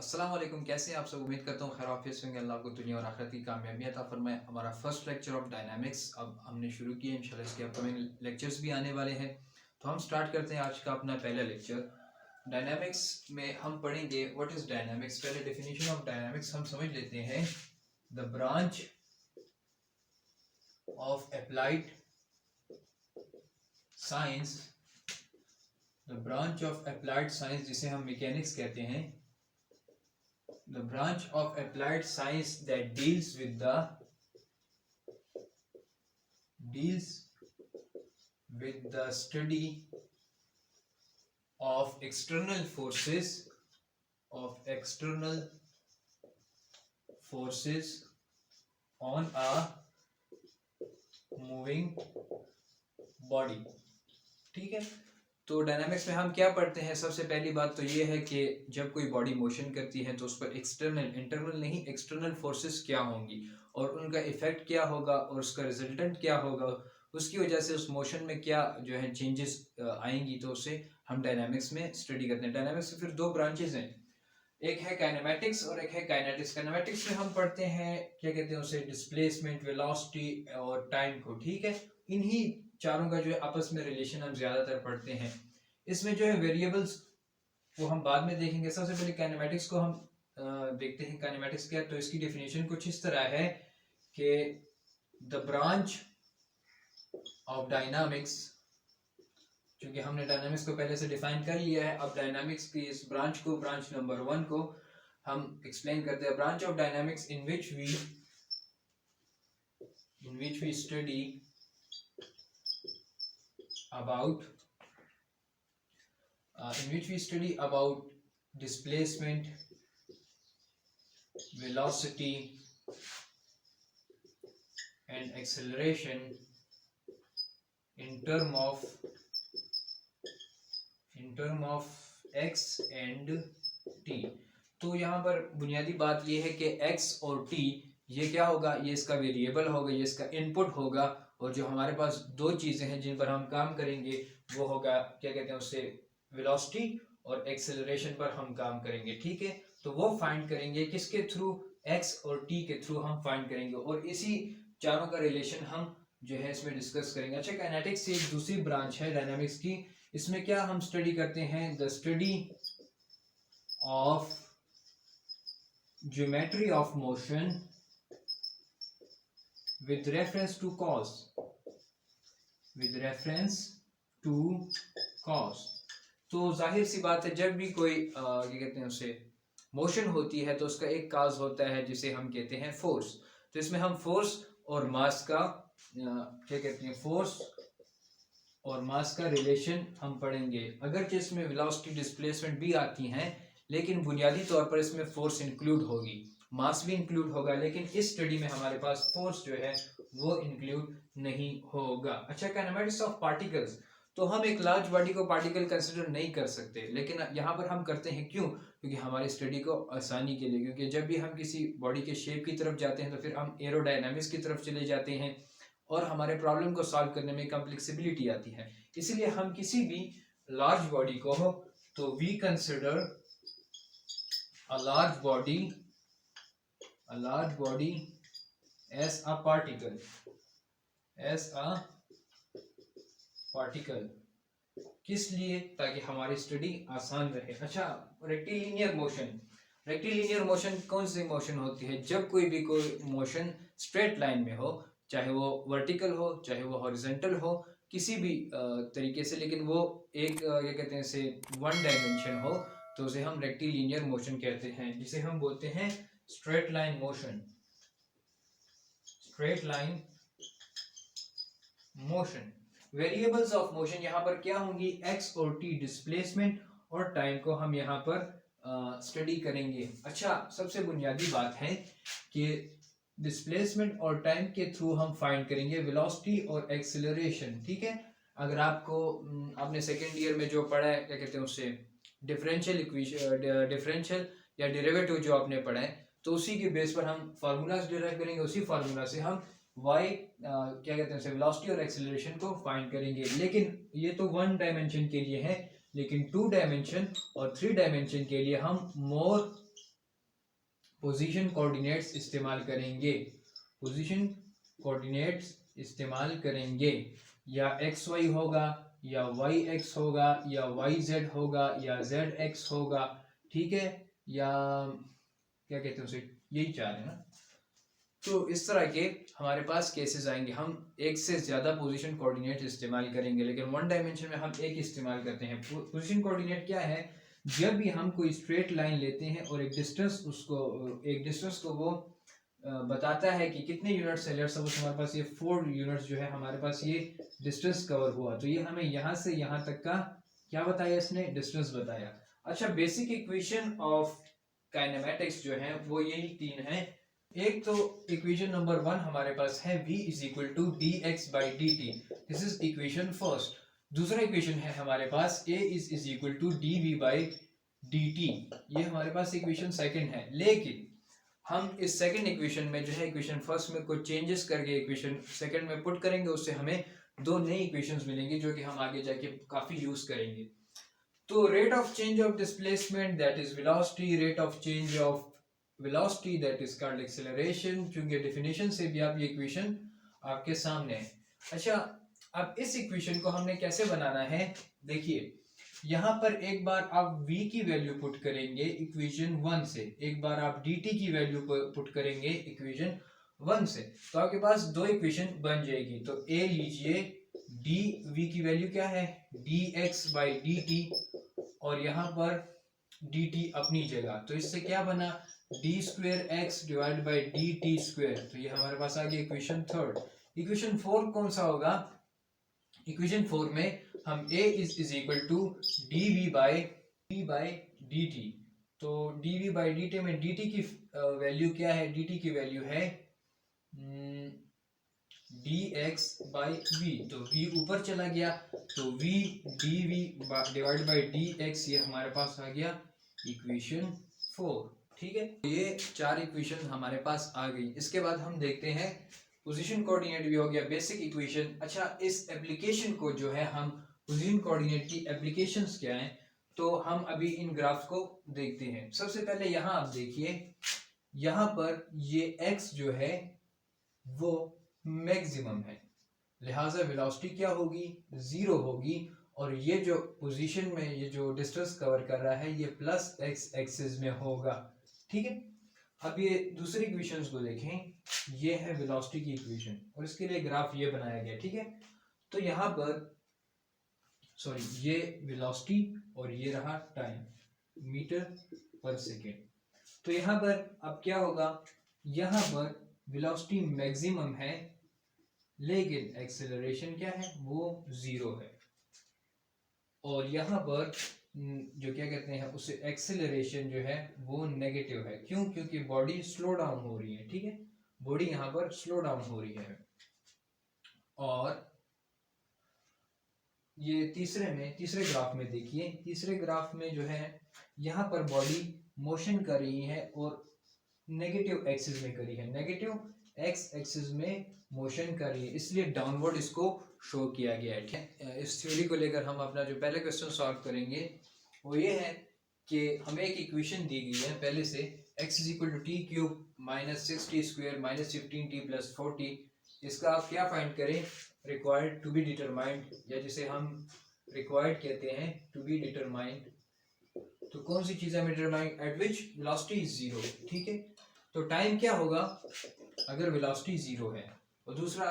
अस्सलाम वालेकुम। कैसे हैं आप सब? उम्मीद करता हूँ खैर आफियत से होंगे। अल्लाह आपको दुनिया और आखिरत की कामयाबी अता फरमाए। हमारा फर्स्ट लेक्चर ऑफ डायनामिक्स अब हमने शुरू किया। इंशाल्लाह इसके अपकमिंग लेक्चर्स भी आने वाले हैं। तो हम स्टार्ट करते हैं आज का अपना पहला लेक्चर। डायनामिक्स में हम पढ़ेंगे व्हाट इज डायनामिक्स। पहले डेफिनेशन ऑफ डायनामिक्स हम समझ लेते हैं। The branch of applied science, the branch of applied science जिसे हम मैकेनिक्स कहते हैं, the branch of applied science that deals with the study of external forces on a moving body। ठीक है, तो डायनामिक्स में हम क्या पढ़ते हैं? सबसे पहली बात तो ये है कि जब कोई बॉडी मोशन करती है तो उस पर एक्सटर्नल, इंटरनल नहीं, एक्सटर्नल फोर्सेस क्या होंगी और उनका इफेक्ट क्या होगा और उसका रिजल्टेंट क्या होगा, उसकी वजह से उस मोशन में क्या जो है चेंजेस आएंगी, तो उसे हम डायनामिक्स में स्टडी करते हैं। डायनामिक्स के फिर दो ब्रांचेस हैं, एक है काइनेमेटिक्स और एक है काइनेटिक्स। काइनेमेटिक्स में हम पढ़ते हैं क्या कहते हैं उसे, डिस्प्लेसमेंट, वेलोसिटी और टाइम को। ठीक है, इन्हीं चारों का जो है आपस में रिलेशन हम ज्यादातर पढ़ते हैं। इसमें जो है वेरिएबल्स वो हम बाद में देखेंगे। सबसे पहले काइनेमेटिक्स को हम देखते हैं। काइनेमेटिक्स क्या है, तो इसकी डेफिनेशन कुछ इस तरह है कि द ब्रांच ऑफ डायनामिक्स, क्योंकि हमने डायनामिक्स को पहले से डिफाइन कर लिया है, अब डायनामिक्स की इस ब्रांच को, ब्रांच नंबर 1 को हम एक्सप्लेन करते हैं। Branch of dynamics in which we study about displacement, velocity and acceleration in term of x and t। तो यहाँ पर बुनियादी बात ये है कि x और t ये क्या होगा, ये इसका वेरिएबल होगा, ये इसका इनपुट होगा, और जो हमारे पास दो चीजें हैं जिन पर हम काम करेंगे वो होगा क्या कहते हैं उससे, वेलोसिटी और एक्सेलरेशन पर हम काम करेंगे। ठीक है, तो वो फाइंड करेंगे किसके थ्रू, x और t के थ्रू हम फाइंड करेंगे, और इसी चारों का रिलेशन हम जो है इसमें डिस्कस करेंगे। अच्छा, काइनेटिक्स से एक दूसरी ब्रांच है डायनामिक्स की, इसमें क्या हम स्टडी करते हैं, the study of geometry of motion with reference to cos, तो जाहिर सी बात है जब भी कोई क्या कहते हैं उसे मोशन होती है तो उसका एक काज होता है जिसे हम कहते हैं फोर्स। तो इसमें हम फोर्स और मास का क्या कहते हैं, फोर्स और मास का रिलेशन हम पढ़ेंगे। अगरचे इसमें वेलोसिटी, डिस्प्लेसमेंट भी आती हैं, लेकिन बुनियादी तौर पर इसमें फोर्स इंक्लूड होगी, मास भी इंक्लूड होगा, लेकिन इस स्टडी में हमारे पास फोर्स जो है वो इंक्लूड नहीं होगा। अच्छा, काइनेमेटिक्स ऑफ पार्टिकल्स, तो हम एक लार्ज बॉडी को पार्टिकल कंसिडर नहीं कर सकते, लेकिन यहाँ पर हम करते हैं। क्यों? क्योंकि हमारी स्टडी को आसानी के लिए, क्योंकि जब भी हम किसी बॉडी के शेप की तरफ जाते हैं तो फिर हम एरोडायनामिक्स की तरफ चले जाते हैं और हमारे प्रॉब्लम को सॉल्व करने में कम्प्लेक्सिबिलिटी आती है। इसीलिए हम किसी भी लार्ज बॉडी को तो we consider a large body as a particle, किस लिए? ताकि हमारी स्टडी आसान रहे। अच्छा, रेक्टिलिनियर मोशन कौन सी मोशन होती है? जब कोई मोशन स्ट्रेट लाइन में हो, चाहे वो वर्टिकल हो चाहे वो हॉरिजॉन्टल हो, किसी भी तरीके से, लेकिन वो एक क्या कहते हैं इसे, वन डायमेंशन हो, तो उसे हम रेक्टिलिनियर मोशन कहते हैं, जिसे हम बोलते हैं straight line motion. Variables of motion यहाँ पर क्या होंगी, x और t, डिस्प्लेसमेंट और टाइम को हम यहाँ पर स्टडी करेंगे। अच्छा, सबसे बुनियादी बात है कि डिस्प्लेसमेंट और टाइम के थ्रू हम फाइंड करेंगे वेलोसिटी और एक्सेलरेशन। ठीक है, अगर आपने सेकेंड ईयर में जो पढ़ा है क्या कहते हैं उससे, डिफरेंशियल या डेरिवेटिव जो आपने पढ़ा है, तो उसी के बेस पर हम फार्मूलाज डिराइव करेंगे, उसी फार्मूला से हम y क्या कहते हैं वेलोसिटी और एक्सेलरेशन को फाइंड करेंगे। लेकिन ये तो वन डायमेंशन के लिए है, लेकिन 2 डायमेंशन और 3 डायमेंशन के लिए हम मोर पोजीशन कोऑर्डिनेट्स इस्तेमाल करेंगे, पोजीशन कोऑर्डिनेट्स इस्तेमाल करेंगे, या एक्स वाई होगा या वाई एक्स होगा या वाई जेड होगा या जेड एक्स होगा, ठीक है, या क्या कहते हैं उसे, यही चार है ना। तो इस तरह के हमारे पास केसेस आएंगे, हम एक से ज़्यादा पोजीशन कोऑर्डिनेट इस्तेमाल करेंगे, लेकिन वन डायमेंशन में हम एक इस्तेमाल करते हैं। पोजीशन कोऑर्डिनेट क्या है, जब भी हम कोई स्ट्रेट लाइन लेते हैं और एक डिस्टेंस को वो बताता है कि कितने यूनिट्स है, लेट्स सपोज हमारे पास ये 4 यूनिट्स जो है हमारे पास ये डिस्टेंस कवर हुआ, तो ये हमें यहाँ से यहाँ तक का क्या बताया, इसने डिस्टेंस बताया। अच्छा, बेसिक इक्वेशन ऑफ काइनेमेटिक्स जो है वो यही 3 है। एक तो इक्वेशन नंबर 1 हमारे पास है v is equal to d x by D t, this is equation first. दूसरा इक्वेशन है हमारे पास a is equal to D we by D t, ये हमारे पास इक्वेशन सेकंड है। लेकिन हम इस सेकंड इक्वेशन में जो है इक्वेशन फर्स्ट में कुछ चेंजेस करके इक्वेशन सेकंड में पुट करेंगे, उससे हमें 2 नई इक्वेशंस मिलेंगी जो कि हम आगे जाके काफी यूज करेंगे। तो rate of change of displacement that is velocity, rate of change of velocity that is called acceleration, क्योंकि डेफिनेशन से भी आप ये इक्वेशन आपके सामने है। अच्छा, अब इस इक्वेशन को हमने कैसे बनाना है, देखिए यहाँ पर एक बार आप v की वैल्यू पुट करेंगे इक्वेशन 1 से, एक बार आप dt की वैल्यू पुट करेंगे इक्वेशन 1 से, तो आपके पास 2 इक्वेशन बन जाएगी। तो a लीजिए, dv की वैल्यू क्या है dx बाई dt, और यहाँ पर dt अपनी जगह, तो इससे क्या बना d square x divide by D T square, तो ये हमारे पास आ गया इक्वेशन थर्ड। इक्वेशन 4 कौन सा होगा, इक्वेशन 4 में हम a is equal to D we by D T, तो D we by D T में dt की वैल्यू क्या है, dt की वैल्यू है dx बाई v, तो v ऊपर चला गया, तो v dv divide by dx, ये हमारे पास आ गया इक्वेशन 4, ठीक है। तो ये 4 इक्वेशन हमारे पास आ गई। इसके बाद हम देखते हैं पोजीशन कोऑर्डिनेट भी हो गया, बेसिक इक्वेशन। अच्छा, इस एप्लीकेशन को जो है हम पोजीशन कोऑर्डिनेट की एप्लीकेशंस क्या हैं, तो हम अभी इन ग्राफ्स को देखते हैं। सबसे पहले यहाँ आप देखिए, यहाँ पर ये x जो है वो मैक्सिमम है, लिहाजा वेलोसिटी क्या होगी, 0 होगी, और ये जो पोजीशन में ये जो डिस्टेंस कवर कर रहा है ये प्लस x एक्सिस में होगा, ठीक है। अब ये दूसरी इक्वेशंस को देखें, ये है वेलोसिटी की इक्वेशन और इसके लिए ग्राफ ये बनाया गया, ठीक है। तो यहाँ पर सॉरी, ये वेलोसिटी और ये रहा टाइम मीटर पर सेकेंड। तो यहाँ पर अब क्या होगा, यहाँ पर वेलोसिटी मैक्सिमम है लेकिन एक्सेलरेशन क्या है, वो 0 है, और यहाँ पर जो क्या कहते हैं उसे एक्सेलरेशन जो है वो नेगेटिव है। क्यों, क्योंकि बॉडी स्लो डाउन हो रही है, ठीक है, बॉडी यहाँ पर स्लो डाउन हो रही है। और ये तीसरे ग्राफ में देखिए, तीसरे ग्राफ में जो है यहाँ पर बॉडी मोशन कर रही है और नेगेटिव एक्सिस में करी है, नेगेटिव एक्स एक्सिस में मोशन कर रही है, इसलिए डाउनवर्ड इसको शो किया गया है, ठीक है। इस थ्योरी को लेकर हम अपना जो पहले क्वेश्चन सॉल्व करेंगे वो ये है कि हमें एक इक्वेशन दी गई है पहले से, x is equal to t cube minus 6t square minus 15t plus 40, इसका आप क्या फाइंड करें, रिक्वायर्ड टू बी डिटरमाइंड, या जिसे हम रिक्वायर्ड कहते हैं टू बी डिटरमाइंड। तो कौन सी चीज़ हमें determine, eight which velocity is 0, ठीक है। तो टाइम क्या होगा अगर वेलोसिटी 0 है, और दूसरा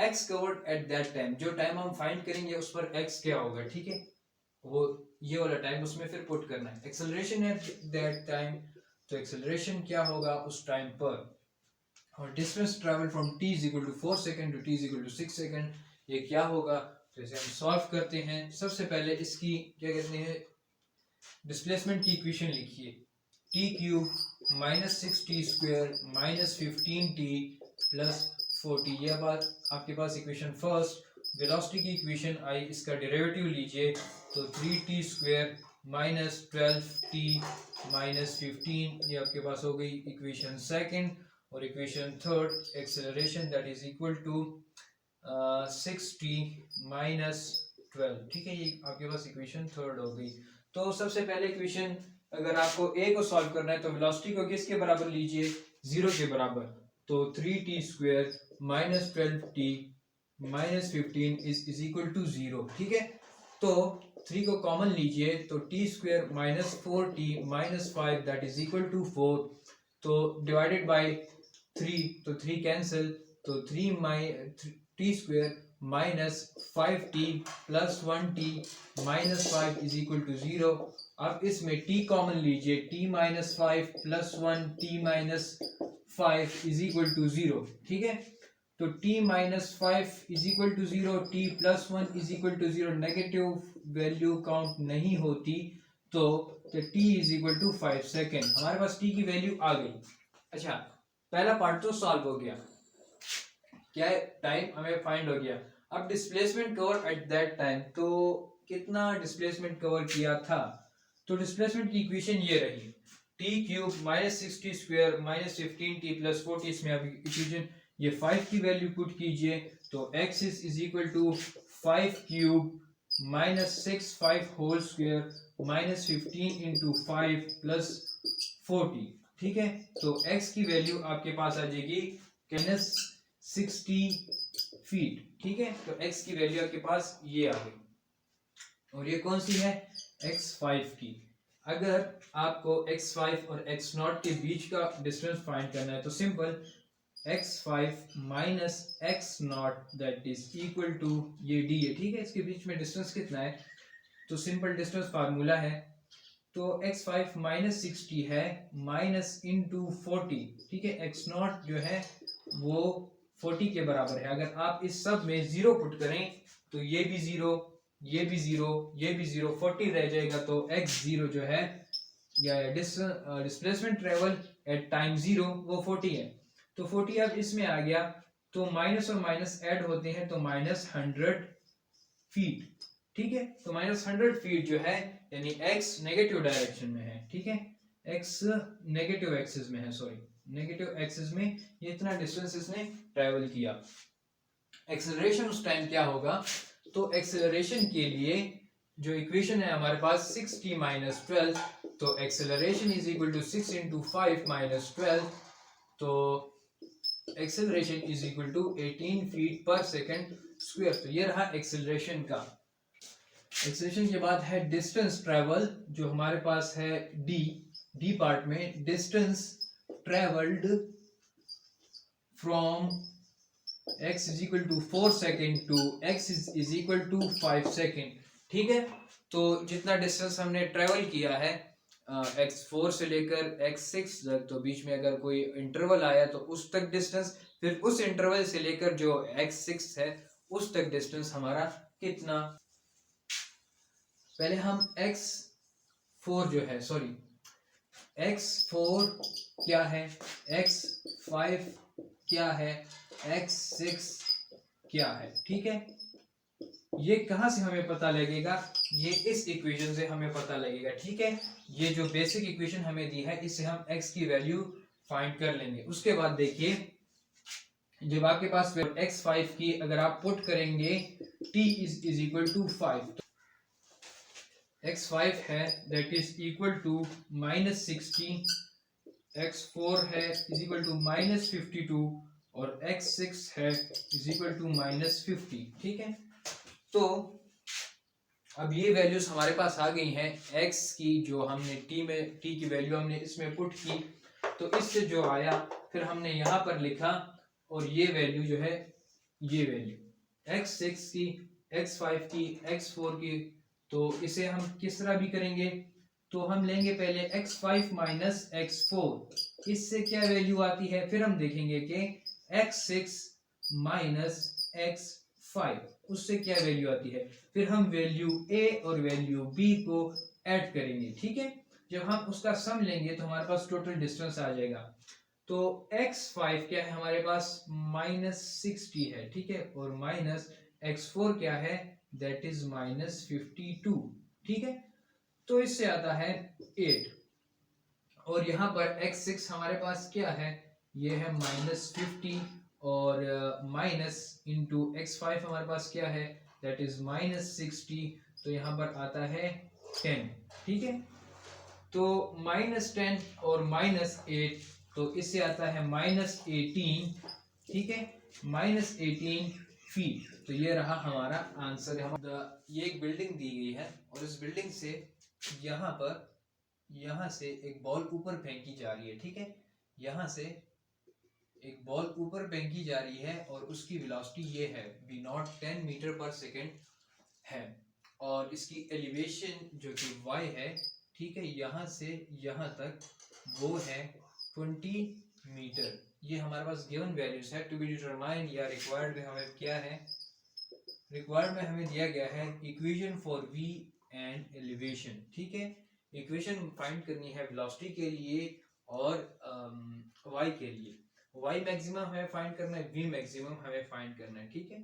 x covered eight that time, जो टाइम हम फाइंड करेंगे उस पर x क्या होगा, ठीक है, वो ये वाला टाइम उसमें फिर पुट करना है। एक्सेलरेशन एट दैट टाइम, तो एक्सेलरेशन क्या होगा उस टाइम पर, और distance travel from t is equal to 4 second to t is equal to 6 second, ये क्या होगा। तो इसे हम सॉल्व करते हैं। सबसे पहले इसकी क्या कहते हैं डिस्प्लेसमेंट की इक्वेशन लिखिए, t cube minus 6t square minus 15t plus 40, यह बात आपके पास इक्वेशन फर्स्ट। वेलोसिटी की इक्वेशन आई, इसका डेरिवेटिव लीजिए, तो 3t square minus 12t minus 15, ये आपके पास हो गई इक्वेशन सेकंड। और equation third acceleration that is equal to 6t minus 12, ठीक है, ये आपके पास इक्वेशन थर्ड हो गई। तो सबसे पहले इक्वेशन अगर आपको a को सॉल्व करना है तो वेलोसिटी को किसके बराबर लीजिए, 0 के बराबर। तो 3t² minus 12t minus 15 is equal to 0। ठीक है, तो 3 को कॉमन लीजिए तो t² minus 4t minus 5 that is equal to 4। तो डिवाइडेड बाय 3 तो 3 कैंसिल, तो t² minus 5t plus 1t minus 5 is equal to 0। अब इसमें t कॉमन लीजिए, t minus 5 plus 1 t minus 5 is equal to 0। ठीक है, तो t minus 5 is equal to 0, t plus 1 is equal to 0, negative value count नहीं होती, तो t is equal to 5 second. हमारे पास t की वैल्यू आ गई। अच्छा, पहला पार्ट तो सॉल्व हो गया, क्या है, टाइम हमें फाइंड हो गया। अब displacement cover at that time, तो कितना डिस्प्लेसमेंट कवर किया था, तो डिस्प्लेसमेंट की इक्वेशन ये रही, T cube minus 60² minus 15t plus 40, इसमें अभी इक्वेशन ये 5 की वैल्यू पुट कीजिए, तो x is equal to 5 cube minus 6 5 whole square minus 15 into 5 plus 40। ठीक है, तो x की वैल्यू आपके पास आ जाएगी माइनस 60 फीट। ठीक है, तो x की वैल्यू आपके पास ये आ गई, और ये कौन सी है, x5 की। अगर आपको x5 और x0 के बीच का डिस्टेंस फाइंड करना है तो simple x5 minus x0 that is equal to ये d है। ठीक है, इसके बीच में डिस्टेंस कितना है, तो सिंपल डिस्टेंस फार्मूला है, तो x5 माइनस 60 है माइनस इंटू 40। ठीक है, x0 जो है वो 40 के बराबर है। अगर आप इस सब में 0 पुट करें तो ये भी 0, ये भी 0, ये भी 0, 40 रह जाएगा, तो x0 जो है या डिस्प्लेसमेंट ट्रेवल एट टाइम 0 वो 40 है। तो 40 अब इसमें आ गया, तो माइनस और माइनस ऐड होते हैं, तो माइनस 100 फीट। ठीक है, तो माइनस 100 फीट जो है, यानी x नेगेटिव डायरेक्शन में है। ठीक है, x नेगेटिव एक्सिस में है, सॉरी नेगेटिव एक्सिस में ये इतना डिस्टेंस इसने ट्रेवल किया। एक्सेलरेशन उस टाइम क्या होगा, तो एक्सेलरेशन के लिए जो इक्वेशन है हमारे पास 6t माइनस 12, तो acceleration is equal to 6 into 5 minus 12, तो acceleration is equal to 18 feet per second square. तो ये रहा एक्सेलरेशन का। एक्सेलरेशन के बाद है डिस्टेंस ट्रेवल, जो हमारे पास है डी पार्ट में, distance travelled from x is equal to 4 second to x is equal to 5 second. ठीक है, तो जितना डिस्टेंस हमने ट्रेवल किया है x4 से लेकर x6 तक, तो बीच में अगर कोई इंटरवल आया तो उस तक डिस्टेंस, फिर उस इंटरवल से लेकर जो x6 है उस तक डिस्टेंस हमारा कितना। पहले हम x4 जो है, सॉरी x4 क्या है, x5 क्या है, x6 क्या है। ठीक है, ये कहां से हमें पता लगेगा, ये इस इक्वेशन से हमें पता लगेगा। ठीक है, ये जो बेसिक इक्वेशन हमें दी है इससे हम x की वैल्यू फाइंड कर लेंगे। उसके बाद देखिए, जब आपके पास x5 की अगर आप पुट करेंगे t इज इक्वल टू 5, तो x5 है that is equal to minus 60, x4 है इज इक्वल टू माइनस 52 और x6 है इज इक्वल टू माइनस 50। ठीक है, तो अब ये वैल्यूज हमारे पास आ गई हैं x की, जो हमने t की वैल्यू हमने इसमें पुट की, तो इससे जो आया फिर हमने यहाँ पर लिखा, और ये वैल्यू जो है, ये वैल्यू x6 की, x5 की, x4 की, तो इसे हम किस तरह भी करेंगे, तो हम लेंगे पहले x5 माइनस x4, इससे क्या वैल्यू आती है, फिर हम देखेंगे कि x6 माइनस x5 उससे क्या वैल्यू आती है, फिर हम वैल्यू a और वैल्यू b को ऐड करेंगे। ठीक है, जब हम उसका सम लेंगे तो हमारे पास टोटल डिस्टेंस आ जाएगा। तो x5 क्या है हमारे पास, माइनस 60 है। ठीक है, और माइनस x4 क्या है, दैट इज माइनस 52। ठीक है, तो इससे आता है 8, और यहाँ पर x6 हमारे पास क्या है, ये है माइनस 50, और माइनस इंटू x5 हमारे पास क्या है, दैट इज माइनस 60, तो यहाँ पर आता है 10। ठीक है, तो -10 और -8, तो इससे आता है -18, ठीक है, -18 फीट। तो ये रहा हमारा आंसर। ये एक बिल्डिंग दी गई है और इस बिल्डिंग से यहाँ से एक बॉल ऊपर फेंकी जा रही है, ठीक है, यहाँ से एक बॉल ऊपर फेंकी जा रही है और उसकी वेलोसिटी ये है v0 10 मीटर पर सेकेंड है, और इसकी एलिवेशन जो कि y है, ठीक है, यहाँ से यहाँ तक वो है 20 मीटर। ये हमारे पास गिवन वैल्यूज है। टू बी डिटरमाइंड या रिक्वायर्ड में हमें क्या है, रिक्वायर्ड में हमें दिया गया है equation for v and elevation, ठीक है, इक्वेशन फाइंड करनी है वेलोसिटी के लिए और y के लिए। y मैक्सिमम हमें फाइंड करना है, v मैक्सिमम हमें फाइंड करना है, ठीक है।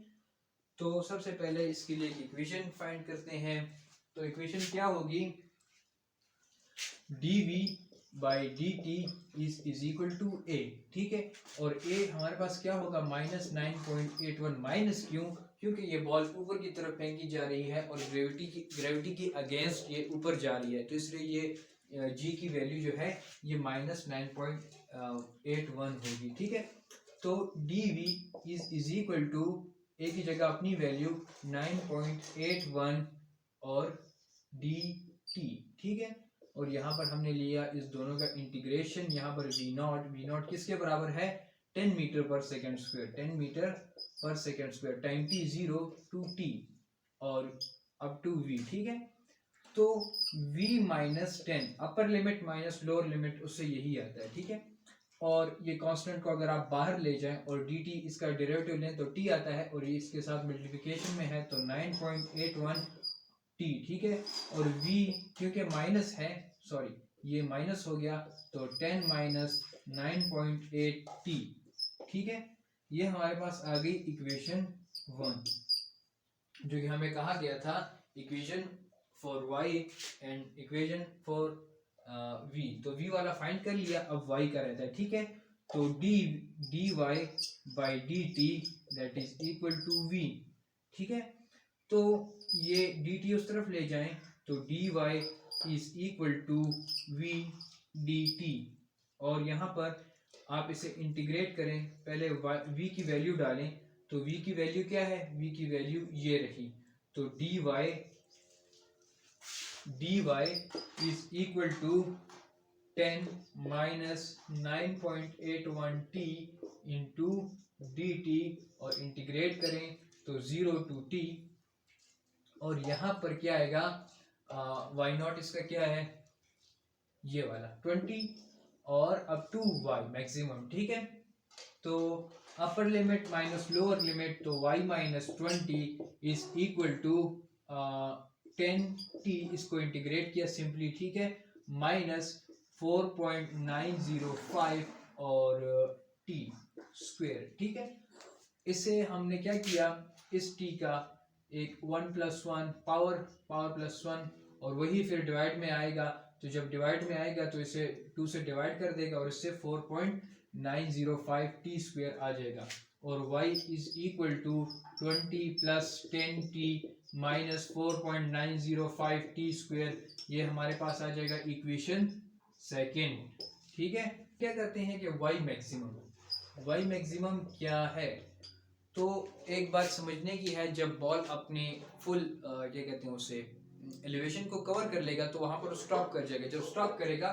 तो सबसे पहले इसके लिए इक्वेशन फाइंड करते हैं। तो इक्वेशन क्या होगी, dv by dt is equal to a, ठीक है, और a हमारे पास क्या होगा -9.81। माइनस क्यों, क्योंकि ये बॉल ऊपर की तरफ फेंकी जा रही है और ग्रेविटी की अगेंस्ट ये ऊपर जा रही है, तो इसलिए ये g की वैल्यू जो है ये -9.81 होगी, ठीक है। तो dv is equal to a की जगह अपनी वैल्यू 9.81 और dt, ठीक है, और यहाँ पर हमने लिया इस दोनों का इंटीग्रेशन। यहाँ पर v0 किसके बराबर है 10 मीटर पर सेकेंड स्क्वायर, 10 मीटर पर second square time t 0 to t और अप टू v, ठीक है। तो v -10 upper limit minus lower limit उससे यही आता है, ठीक है, और ये कांस्टेंट को अगर आप बाहर ले जाएं और dt इसका डेरिवेटिव लें तो t आता है, और ये इसके साथ मल्टीप्लिकेशन में है तो 9.81 t, ठीक है, और v क्योंकि माइनस है, सॉरी ये माइनस हो गया तो 10 माइनस 9.8 t, ठीक है। ये हमारे पास आ गई इक्वेशन 1, जो कि हमें कहा गया था equation for y and equation for v। तो v वाला फाइंड कर लिया, अब y का रहता है, ठीक है। तो dy by dt that is equal to v, ठीक है। तो ये dt उस तरफ ले जाएं तो dy is equal to v dt, और यहाँ पर आप इसे इंटीग्रेट करें, पहले v की वैल्यू डालें, तो v की वैल्यू क्या है, v की वैल्यू ये रही, तो dy is equal to 10 minus 9.81 t into dt, और इंटीग्रेट करें तो 0 टू t, और यहाँ पर क्या आएगा y0 इसका क्या है ये वाला 20 और अप टू y मैक्सिमम, ठीक है। तो upper limit minus lower limit, तो y minus 20 is equal to 10t, इसको इंटीग्रेट किया सिंपली, ठीक है, माइनस 4.905 और t स्क्वायर, ठीक है। इससे हमने क्या किया, इस t का एक 1 + 1 पावर +1, और वही फिर डिवाइड में आएगा, तो जब डिवाइड में आएगा तो इसे 2 से डिवाइड कर देगा और इससे 4.905 t स्क्वायर आ जाएगा, और y is equal to 20 + 10t minus 4.905 t square. ये हमारे पास आ जाएगा इक्वेशन सेकेंड, ठीक है। क्या कहते हैं कि y मैक्सिमम क्या है, तो एक बात समझने की है, जब बॉल अपने फुल क्या कहते हैं उसे एलिवेशन को कवर कर लेगा तो वहां पर स्टॉप कर जाएगा। जब स्टॉप करेगा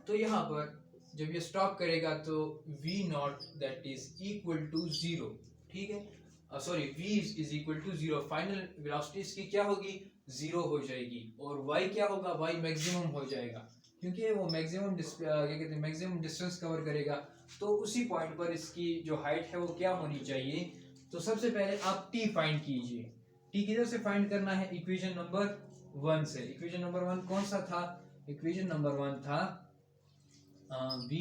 तो यहाँ पर जब ये स्टॉप करेगा तो v0 that is equal to 0, ठीक है, sorry v is equal to 0, final velocity इसकी क्या होगी 0 हो जाएगी, और y क्या होगा, y मैक्सिमम हो जाएगा, क्योंकि वो मैक्सिमम क्या कहते हैं मैक्सिमम डिस्टेंस कवर करेगा। तो उसी पॉइंट पर इसकी जो हाइट है वो क्या होनी चाहिए, तो सबसे पहले आप t फाइंड कीजिए। t किधर से फाइंड करना है, इक्वेशन नंबर 1 से। इक्वेशन नंबर 1 कौन सा था, इक्वेशन नंबर 1 था v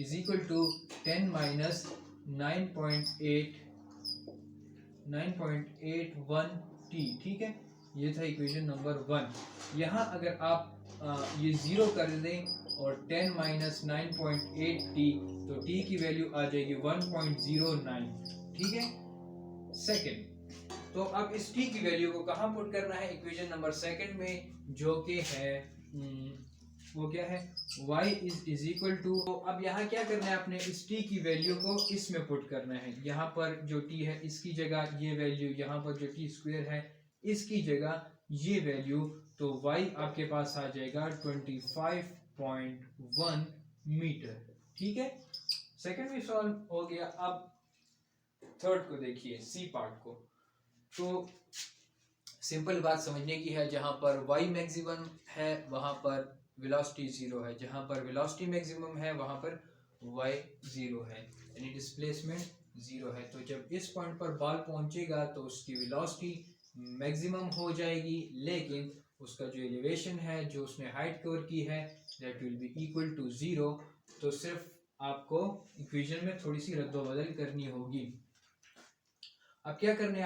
is equal to 10 minus 9.81 t, ठीक है, ये था इक्वेशन नंबर 1। यहाँ अगर आप ये 0 कर दें और 10 माइनस 9.8 t, तो t की वैल्यू आ जाएगी 1.09, ठीक है, सेकेंड। तो अब इस t की वैल्यू को कहाँ पुट करना है, इक्वेशन नंबर सेकंड में, जो कि है वो क्या है, y इज इक्वल टू, तो अब यहाँ क्या करना है, आपने इस t की वैल्यू को इसमें पुट करना है। यहाँ पर जो t है इसकी जगह ये वैल्यू, यहाँ पर जो t स्क्वायर है इसकी जगह ये वैल्यू, तो y आपके पास आ जाएगा 25.1 मीटर। ठीक है, सेकंड भी सॉल्व हो गया। अब थर्ड को देखिए, सी पार्ट को। तो सिंपल बात समझने की है, जहां पर y मैक्सिमम है वहां पर वेलोसिटी जीरो है, जहां पर वेलोसिटी मैक्सिमम है वहां पर y जीरो है, यानी डिस्प्लेसमेंट जीरो है। तो जब इस पॉइंट पर बॉल पहुंचेगा तो उसकी वेलोसिटी मैक्सिमम हो जाएगी, लेकिन उसका जो एलिवेशन है, जो उसने हाइट कवर की है, that will be equal to zero. तो सिर्फ आपको इक्वेशन में थोड़ी सी रद्दोबदल करनी होगी। अब क्या करना है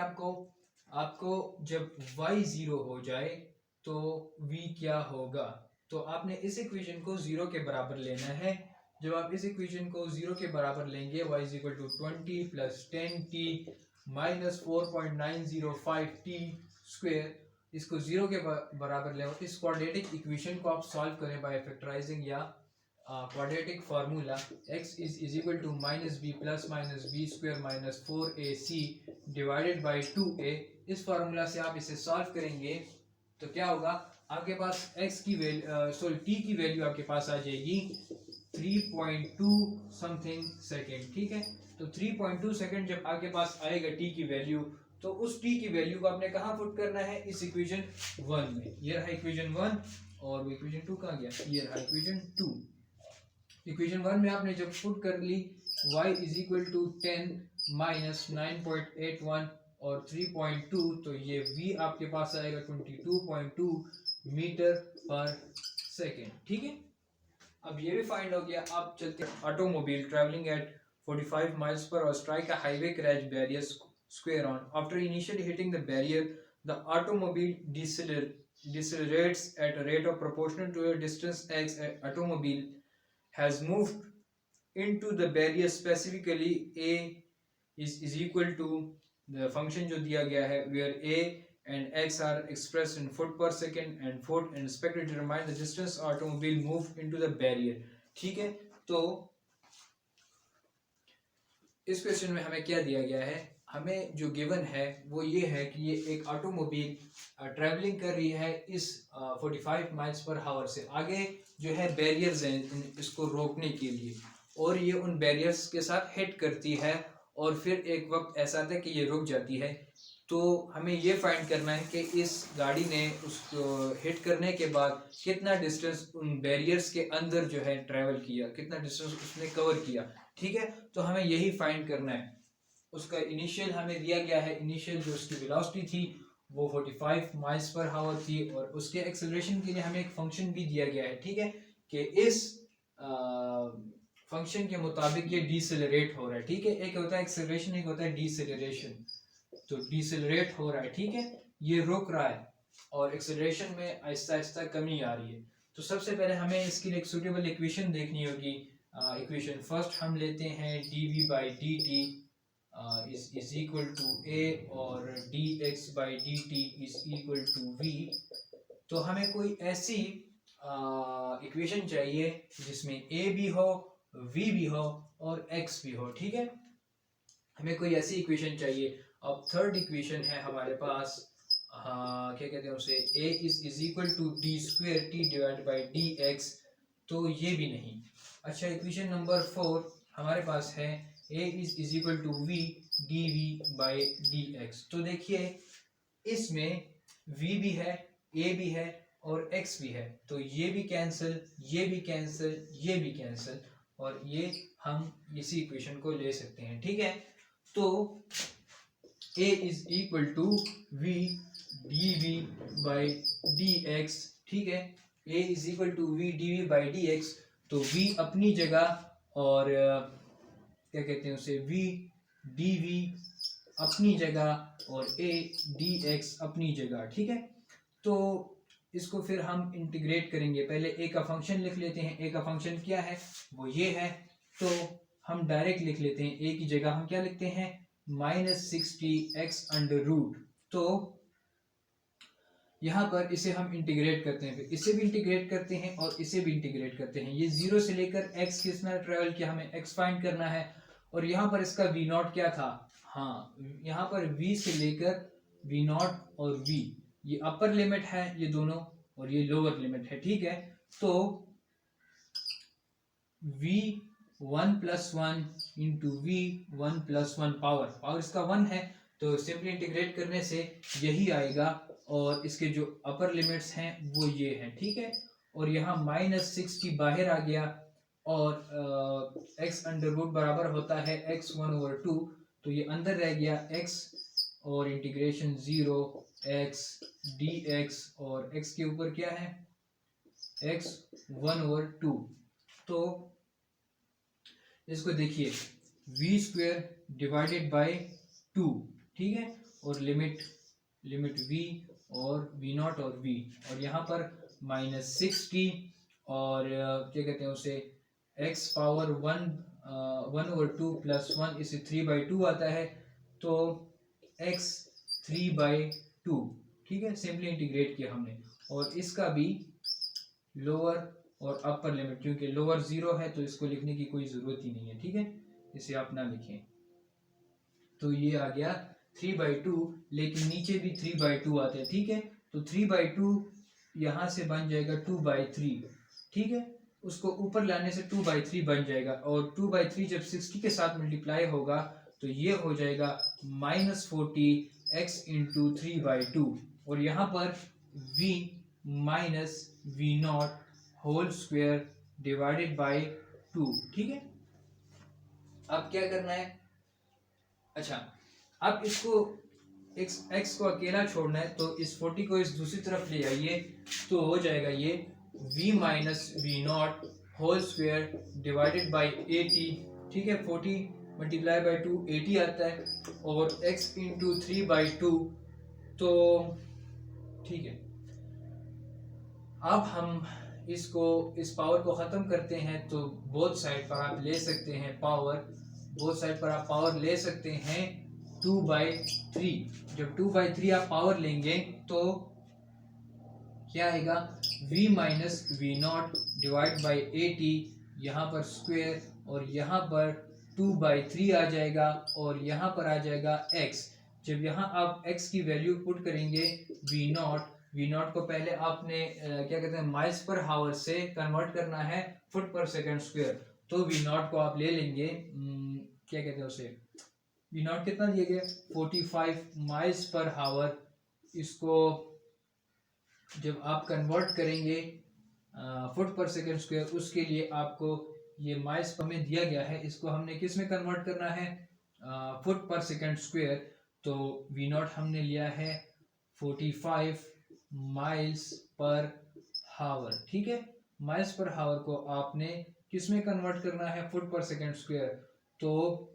आपको जब y जीरो हो जाए तो v क्या होगा, तो आपने इस इक्वेशन को जीरो के बराबर लेना है। जब आप इस इक्वेशन को जीरो के बराबर लेंगे, y is equal to 20 plus 10t minus 4.905t square, इसको जीरो के बराबर ले, इस क्वाड्रेटिक इक्वेशन को आप सॉल्व करें बाय फैक्टराइजिंग या quadratic formula, x is equal to minus B plus minus B square minus 4ac divided by 2a। इस फार्मूला से आप इसे सॉल्व करेंगे तो क्या होगा, आपके पास x की वैल्यू t की वैल्यू आपके पास आ जाएगी 3.2 समथिंग सेकेंड। ठीक है, तो 3.2 सेकेंड जब आपके पास आएगा t की वैल्यू, तो उस t की वैल्यू को आपने कहाँ पुट करना है, इस इक्वेशन 1 में। ये रहा इक्वेशन 1 और वो इक्वेशन 2 कहाँ गया, ये रहा इक्वेशन 2। इक्वेशन 1 में आपने जब पुट कर ली y is equal to 10 minus 9.81 और 3.2, तो ये v आपके पास आएगा 22.2 मीटर पर सेकेंड। ठीक है, अब ये भी फाइंड हो गया। अब चलते हैं, automobile travelling eight 45 miles per hour strike a highway crash barrier square on. After initially hitting the barrier, the automobile decelerates at a rate of proportional to a distance x. Automobile has moved into the barrier, specifically a is equal to the function जो दिया गया है, where a and x are expressed in foot per second and foot, and expected to determine the distance automobile moved into the barrier। ठीक है, तो इस question में हमें क्या दिया गया है, हमें जो गिवन है वो ये है कि ये एक ऑटोमोबाइल ट्रैवलिंग कर रही है इस 45 माइल्स पर हावर से आगे, जो है बैरियर्स हैं इसको रोकने के लिए, और ये उन बैरियर्स के साथ हिट करती है, और फिर एक वक्त ऐसा आता है कि ये रुक जाती है। तो हमें ये फाइंड करना है कि इस गाड़ी ने उसको हिट करने के बाद कितना डिस्टेंस उन बैरियर्स के अंदर जो है ट्रैवल किया, कितना डिस्टेंस उसने कवर किया। ठीक है, तो हमें यही फाइंड करना है। उसका इनिशियल हमें दिया गया है, इनिशियल जो उसकी वेलोसिटी थी वो 45 माइल्स पर हावर थी, और उसके एक्सेलरेशन के लिए हमें एक फंक्शन भी दिया गया है। ठीक है, कि इस फंक्शन के मुताबिक ये डिसेलरेट हो रहा है। ठीक है, एक होता है एक्सेलरेशन, एक होता है डिसेलरेशन। तो डिसेलरेट हो रहा है, ठीक है, ये रुक रहा है, और एक्सेलरेशन में आहिस्ता आहिस्ता कमी आ रही है। तो सबसे पहले हमें इसके लिए एक सूटेबल इक्वेशन देखनी होगी। इक्वेशन फर्स्ट हम लेते हैं dv by dt is equal to a और dx by dt is equal to v। तो हमें कोई ऐसी इक्वेशन चाहिए जिसमें a भी हो, v भी हो और x भी हो। ठीक है, हमें कोई ऐसी इक्वेशन चाहिए। अब थर्ड इक्वेशन है हमारे पास, क्या कहते हैं उसे, a is equal to D square T divide by D X, तो ये भी नहीं। अच्छा, इक्वेशन नंबर 4 हमारे पास है a is equal to v D we by D X. तो देखिए इसमें v भी है, a भी है और x भी है, तो ये भी कैंसिल, ये भी कैंसिल, ये भी कैंसिल, और ये हम इसी इक्वेशन को ले सकते हैं। ठीक है, तो a is equal to v D we by D X. ठीक है, a is equal to v D we by D X, तो v अपनी जगह और क्या कहते हैं उसे, v डी वी अपनी जगह और a डी एक्स अपनी जगह। ठीक है, तो इसको फिर हम इंटीग्रेट करेंगे। पहले a का फंक्शन लिख लेते हैं। a का फंक्शन क्या है, वो ये है, तो हम डायरेक्ट लिख लेते हैं। a की जगह हम क्या लिखते हैं, -60x अंडर रूट। तो यहाँ पर इसे हम इंटीग्रेट करते हैं, फिर इसे भी इंटीग्रेट करते हैं और इसे भी इंटीग्रेट करते हैं। ये 0 से लेकर x कितना ट्रेवल किया, हमें x फाइंड करना है। और यहाँ पर इसका v नॉट क्या था, हाँ यहाँ पर v से लेकर v नॉट और v ये अपर लिमिट है ये दोनों, और ये लोअर लिमिट है, ठीक है। तो v1 + 1 इंटू v1 + 1 पावर इसका 1 है, तो सिंपली इंटीग्रेट करने से यही आएगा, और इसके जो अपर लिमिट्स हैं वो ये हैं, ठीक है। और यहाँ -60 बाहर आ गया, और x अंडर रूट बराबर होता है x1/2, तो ये अंदर रह गया x, और इंटीग्रेशन 0 x dx, और x के ऊपर क्या है x1/2। तो इसको देखिए v² डिवाइडेड बाय 2, ठीक है, और लिमिट v और v नॉट और v, और यहाँ पर -60 और क्या कहते हैं उसे x पावर 1/2 + 1 इसे 3/2 आता है, तो x 3/2, ठीक है। सिंपली इंटीग्रेट किया हमने, और इसका भी लोअर और अपर लिमिट, क्योंकि लोअर 0 है तो इसको लिखने की कोई ज़रूरत ही नहीं है, ठीक है, इसे आप ना लिखें। तो ये आ गया 3/2, लेकिन नीचे भी 3/2 आते हैं, ठीक है। तो 3/2 यहाँ से बन जाएगा 2/3, ठीक है। उसको ऊपर लाने से 2/3 बन जाएगा, और 2/3 जब 60 के साथ मल्टीप्लाई होगा तो ये हो जाएगा -40x इंटू 3/2, और यहाँ पर v minus v naught whole square divided by 2, ठीक है। अब क्या करना है, अच्छा अब इसको x को अकेला छोड़ना है, तो इस 40 को इस दूसरी तरफ ले आइए, तो हो जाएगा ये v minus v naught whole square divided by 80, ठीक है। 40 मल्टीप्लाई बाय 2 80 आता है, और x इंटू 3/2, तो ठीक है। अब हम इस पावर को ख़त्म करते हैं, तो बोथ साइड पर आप ले सकते हैं पावर, बोथ साइड पर आप पावर ले सकते हैं 2/3। जब 2/3 आप पावर लेंगे तो क्या आएगा, v minus v not divide by 80, यहाँ पर स्क्वायर, और यहाँ पर 2/3 आ जाएगा, और यहाँ पर आ जाएगा x। जब यहाँ आप x की वैल्यू पुट करेंगे v नॉट को पहले आपने क्या कहते हैं माइल्स पर हावर से कन्वर्ट करना है फुट पर सेकंड स्क्वायर, तो v नॉट को आप ले लेंगे क्या कहते हैं उसे, v नॉट कितना दिया गया 45 माइल्स पर हावर। इसको जब आप कन्वर्ट करेंगे फुट पर सेकंड स्क्वायर, उसके लिए आपको ये माइल्स पर में दिया गया है, इसको हमने किस में कन्वर्ट करना है फुट पर सेकंड स्क्वायर। तो v नॉट हमने लिया है 45 माइल्स पर हावर, ठीक है। माइल्स पर हावर को आपने किस में कन्वर्ट करना है फुट पर सेकंड स्क्वायर, तो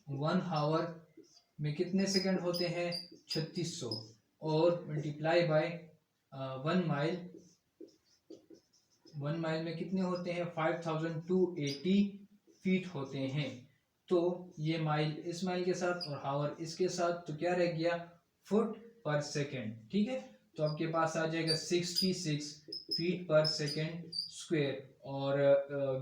1 हावर में कितने सेकंड होते हैं 3600, और मल्टीप्लाई बाय 1 माइल में कितने होते हैं 5280 फीट होते हैं। तो ये माइल इस माइल के साथ और हावर इसके साथ, तो क्या रह गया फुट पर सेकंड, ठीक है। तो आपके पास आ जाएगा 66 फीट पर सेकंड स्क्वायर, और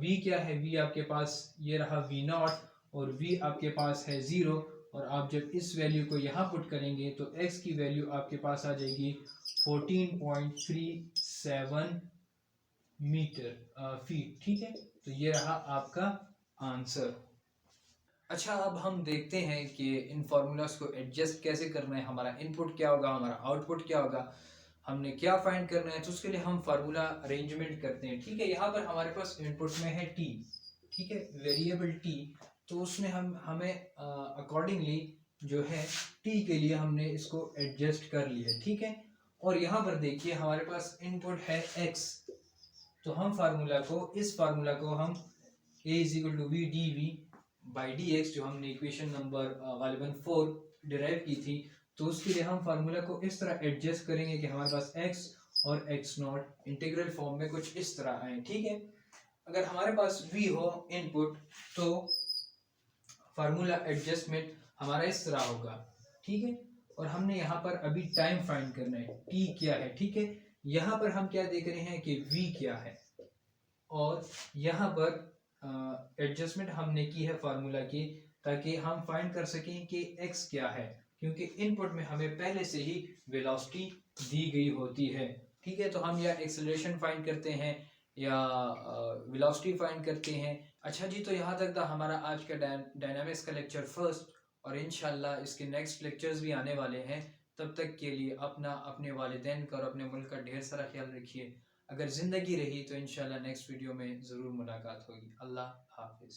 v क्या है, v आपके पास ये रहा v नॉट, और v आपके पास है 0, और आप जब इस वैल्यू को यहाँ पुट करेंगे तो x की वैल्यू आपके पास आ जाएगी 14.37 मीटर फीट, ठीक है। तो ये रहा आपका आंसर। अच्छा अब हम देखते हैं कि इन फार्मूलाज को एडजस्ट कैसे करना है, हमारा इनपुट क्या होगा, हमारा आउटपुट क्या होगा, हमने क्या फाइंड करना है। तो उसके लिए हम फार्मूला अरेंजमेंट करते हैं, ठीक है। यहाँ पर हमारे पास इनपुट में है t, ठीक है, वेरिएबल t, तो उसमें हमें अकॉर्डिंगली जो है t के लिए हमने इसको एडजस्ट कर लिया, ठीक है। और यहाँ पर देखिए हमारे पास इनपुट है x, तो हम इस फार्मूला को हम a = v dv by dx, जो हमने इक्वेशन नंबर गालिबन 4 डिराइव की थी, तो उसके लिए हम फार्मूला को इस तरह एडजस्ट करेंगे कि हमारे पास x और x नॉट इंटीग्रल फॉर्म में कुछ इस तरह आए, ठीक है। अगर हमारे पास v हो इनपुट, तो फार्मूला एडजस्टमेंट हमारा इस तरह होगा, ठीक है। और हमने यहाँ पर अभी टाइम फाइंड करना है, टी क्या है, ठीक है। यहाँ पर हम क्या देख रहे हैं कि वी क्या है, और यहाँ पर एडजस्टमेंट हमने की है फार्मूला की, ताकि हम फाइंड कर सकें कि एक्स क्या है, क्योंकि इनपुट में हमें पहले से ही वेलोसिटी दी गई होती है, ठीक है। तो हम या एक्सेलरेशन फाइंड करते हैं या वेलोसिटी फाइंड करते हैं। अच्छा जी, तो यहाँ तक था हमारा आज का डायनामिक्स का लेक्चर फर्स्ट, और इंशाल्लाह इसके नेक्स्ट लेक्चर्स भी आने वाले हैं। तब तक के लिए अपना, अपने वालिदैन का और अपने मुल्क का ढेर सारा ख्याल रखिए। अगर ज़िंदगी रही तो इंशाल्लाह नेक्स्ट वीडियो में ज़रूर मुलाकात होगी। अल्लाह हाफिज़।